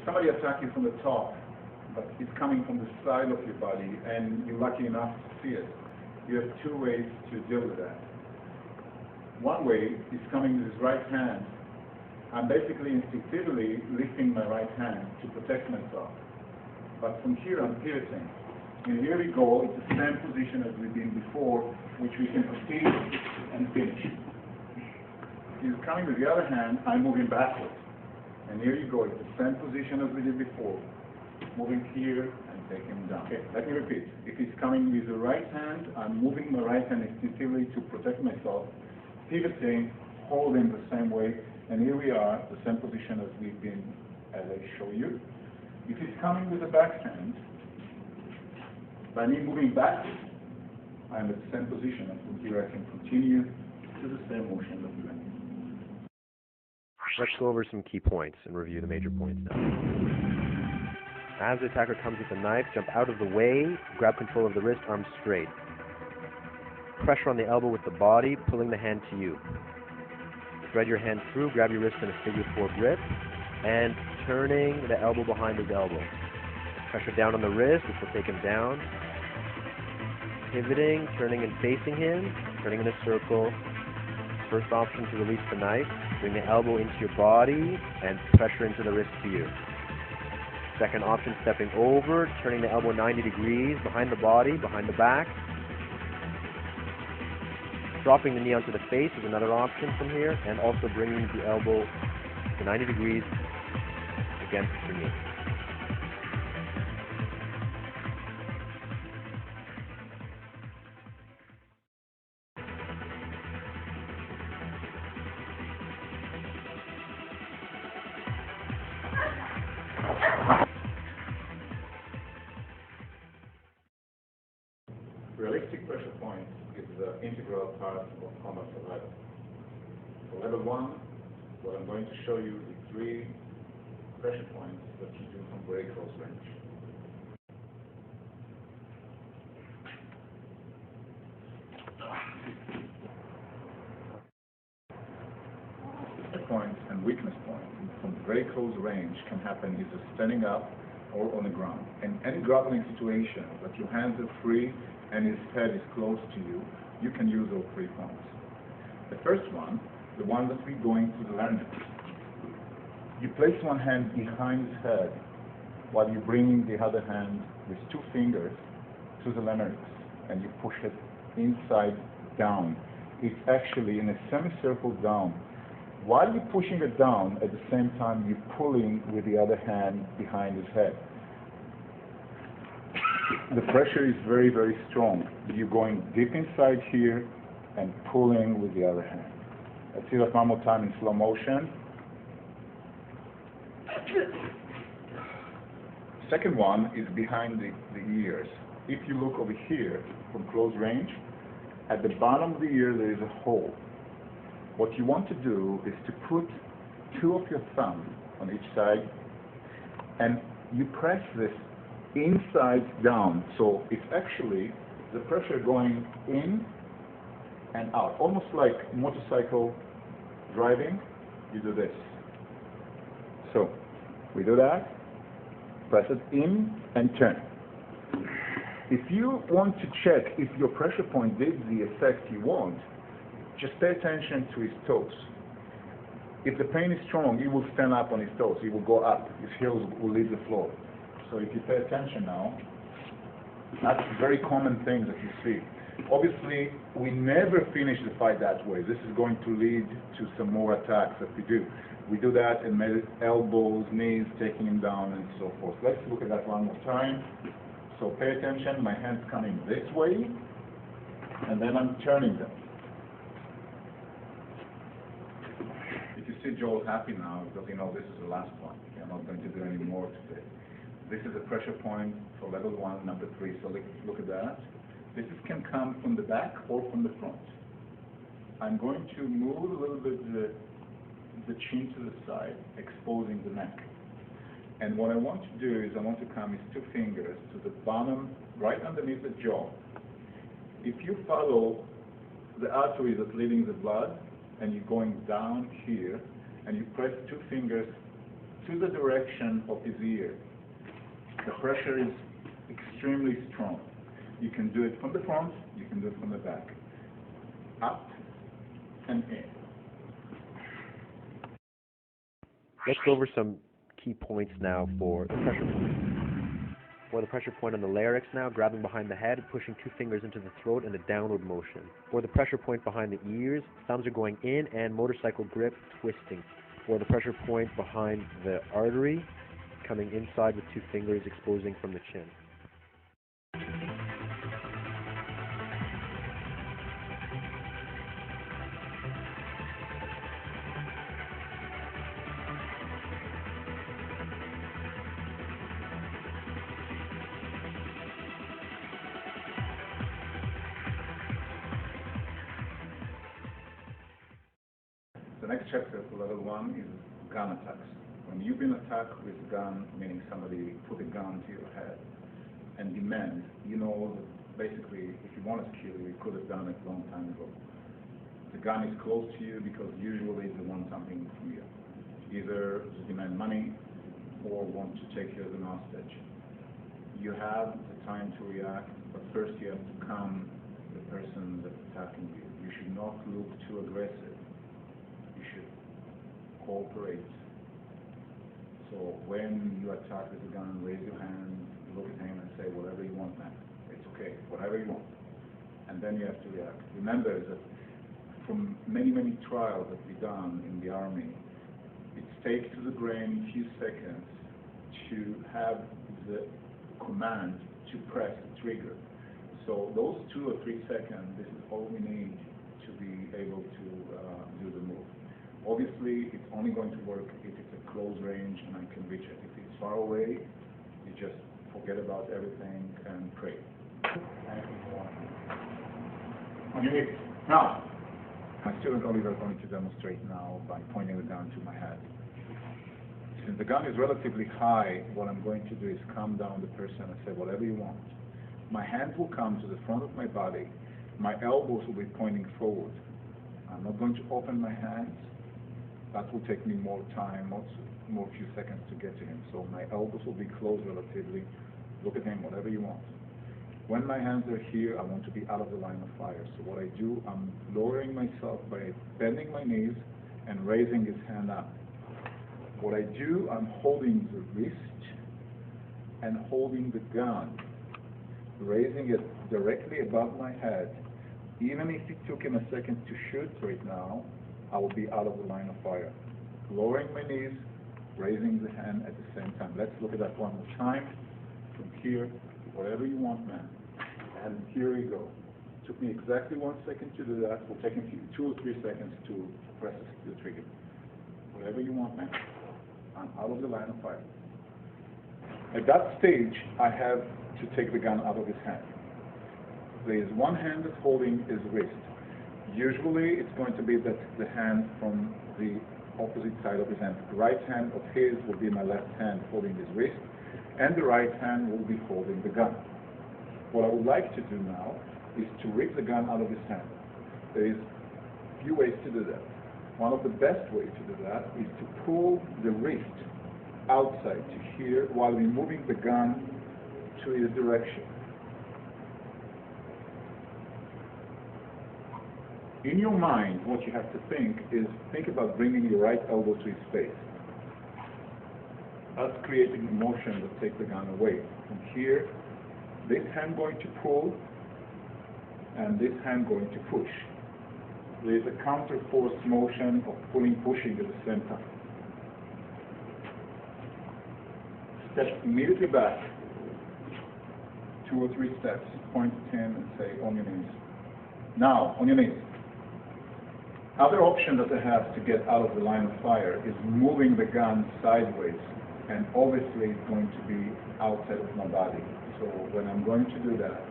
somebody attacks you from the top, but it's coming from the side of your body, and you're lucky enough to see it, you have two ways to deal with that. One way is coming with his right hand. I'm basically instinctively lifting my right hand to protect myself. But from here, I'm pivoting. And here we go, it's the same position as we've been before, which we can proceed and finish. He's coming with the other hand, I'm moving backwards. And here you go, it's the same position as we did before. Moving here and taking him down. Okay, let me repeat. If he's coming with the right hand, I'm moving my right hand instinctively to protect myself, pivoting, holding the same way, and here we are, the same position as we've been, as I show you. If he's coming with the back hand, by me moving back, I'm at the same position, and from here I can continue to the same motion that we went. Let's go over some key points and review the major points now. As the attacker comes with the knife, jump out of the way, grab control of the wrist, arms straight. Pressure on the elbow with the body, pulling the hand to you. Thread your hand through, grab your wrist in a figure four grip, and turning the elbow behind his elbow. Pressure down on the wrist, which will take him down. Pivoting, turning and facing him, turning in a circle. First option to release the knife, bring the elbow into your body and pressure into the wrist to you. Second option, stepping over, turning the elbow 90 degrees behind the body, behind the back. Dropping the knee onto the face is another option from here, and also bringing the elbow to 90 degrees against your knee. Realistic pressure point is the integral part of combat survival. For level 1, what I'm going to show you is 3 pressure points that you do from very close range. Pressure points and weakness points from very close range can happen either standing up or on the ground. In any grappling situation, but your hands are free and his head is close to you, you can use all 3 points. The first one, the one that we're going to the larynx. You place one hand behind his head while you're bringing the other hand with 2 fingers to the larynx, and you push it inside down. It's actually in a semicircle down. While you're pushing it down, at the same time you're pulling with the other hand behind his head. The pressure is very, very strong. You're going deep inside here and pulling with the other hand. Let's see that one more time in slow motion. Second one is behind the ears. If you look over here from close range, at the bottom of the ear there is a hole. What you want to do is to put 2 of your thumbs on each side, and you press this inside down, so it's actually the pressure going in and out, almost like motorcycle driving. You do this. So we do that, press it in and turn. If you want to check if your pressure point did the effect you want, just pay attention to his toes. If the pain is strong, he will stand up on his toes, he will go up, his heels will leave the floor. So if you pay attention now, that's a very common thing that you see. Obviously, we never finish the fight that way. This is going to lead to some more attacks that we do. We do that and elbows, knees, taking him down and so forth. Let's look at that one more time. So pay attention, my hand's coming this way, and then I'm turning them. If you see Joel happy now, because you know this is the last one. I'm not going to do any more today. This is a pressure point for level 1, number 3. So look at that. This can come from the back or from the front. I'm going to move a little bit the chin to the side, exposing the neck. And what I want to do is I want to come with 2 fingers to the bottom, right underneath the jaw. If you follow the artery that's leading the blood, and you're going down here, and you press 2 fingers to the direction of his ear. The pressure is extremely strong. You can do it from the front, you can do it from the back. Up and in. Let's go over some key points now for the pressure point. For the pressure point on the larynx now, grabbing behind the head, pushing 2 fingers into the throat in a downward motion. For the pressure point behind the ears, thumbs are going in and motorcycle grip twisting. For the pressure point behind the artery, coming inside with 2 fingers exposing from the chin. The next chapter for level 1 is gun attacks. When you've been attacked with a gun, meaning somebody put a gun to your head and demand, you know that basically if you wanted to kill you, you could have done it a long time ago. The gun is close to you because usually they want something from you. Either to demand money or want to take you as an hostage. You have the time to react, but first you have to calm the person that's attacking you. You should not look too aggressive. You should cooperate. So when you attack with a gun, raise your hand, look at him and say, whatever you want, man. It's okay, whatever you want. And then you have to react. Remember that from many, many trials that we've done in the army, it takes to the brain a few seconds to have the command to press the trigger. So those 2 or 3 seconds, this is all we need to be able to do the move. Obviously, it's only going to work if it's a close range and I can reach it. If it's far away, you just forget about everything and pray. On your knees. Now, my student Oliver is going to demonstrate now by pointing the gun to my head. Since the gun is relatively high, what I'm going to do is calm down the person and say, whatever you want. My hands will come to the front of my body. My elbows will be pointing forward. I'm not going to open my hands. That will take me more time, more few seconds to get to him. So my elbows will be closed relatively. Look at him, whatever you want. When my hands are here, I want to be out of the line of fire. So what I do, I'm lowering myself by bending my knees and raising his hand up. What I do, I'm holding the wrist and holding the gun, raising it directly above my head. Even if it took him a second to shoot right now, I will be out of the line of fire. Lowering my knees, raising the hand at the same time. Let's look at that one more time. From here, whatever you want, man. And here we go. It took me exactly 1 second to do that. It will take me 2 or 3 seconds to press the trigger. Whatever you want, man. I'm out of the line of fire. At that stage, I have to take the gun out of his hand. There is one hand that's holding his wrist. Usually, it's going to be that the hand from the opposite side of his hand. The right hand of his will be my left hand holding his wrist, and the right hand will be holding the gun. What I would like to do now is to rip the gun out of his hand. There is a few ways to do that. One of the best ways to do that is to pull the wrist outside to here while we're moving the gun to his direction. In your mind, what you have to think about bringing your right elbow to his face. That's creating a motion that takes the gun away. From here, this hand going to pull, and this hand going to push. There is a counter force motion of pulling, pushing at the same time. Step immediately back, 2 or 3 steps, point to him and say, on your knees. Now, on your knees. Other option that I have to get out of the line of fire is moving the gun sideways, and obviously it's going to be outside of my body. So when I'm going to do that,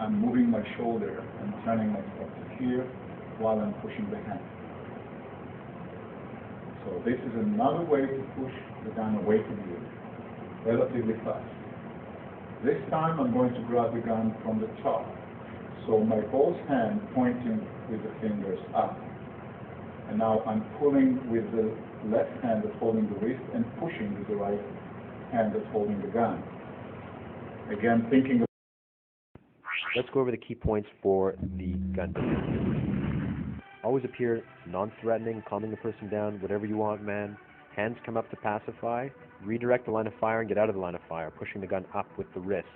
I'm moving my shoulder and turning myself to here while I'm pushing the hand. So this is another way to push the gun away from you, relatively fast. This time I'm going to grab the gun from the top. So my both hand pointing with the fingers up. And now I'm pulling with the left hand that's holding the wrist and pushing with the right hand that's holding the gun. Again, thinking. Let's go over the key points for the gun position. Always appear non-threatening, calming the person down, whatever you want, man. Hands come up to pacify. Redirect the line of fire and get out of the line of fire, pushing the gun up with the wrist.